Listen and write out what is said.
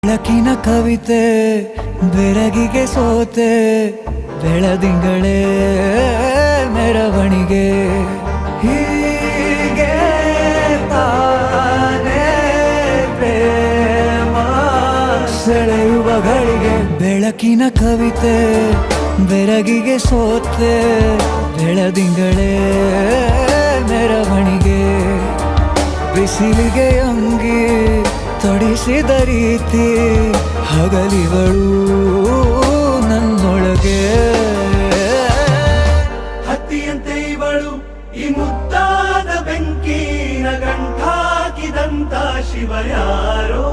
ಬೆಳಕಿನ ಕವಿತೆ ಬೆರಗಿಗೆ ಸೋತೆ ಬೆಳದಿಂಗಳೇ ಮೆರವಣಿಗೆ ಹೀಗೆ ತಾನೇ ಪ್ರೇಮ ಸೆಳೆಯುವ ಗಳಿಗೆ ಬೆಳಕಿನ ಕವಿತೆ ಬೆರಗಿಗೆ ಸೋತೆ ಬೆಳದಿಂಗಳೇ ಮೆರವಣಿಗೆ ಬಿಸಿಲಿಗೆ ಅಂಗಿ ತೊಡಿಸಿದ ರೀತಿ ಹಗಲಿಗಳು ನನ್ನೊಳಗೆ ಹತ್ತಿಯಂತೆ ಇವಳು ಈ ಮುದ್ದಾದ ಬೆಂಕಿನ ಗಂಟಾಕಿದಂತ ಶಿವ ಯಾರೋ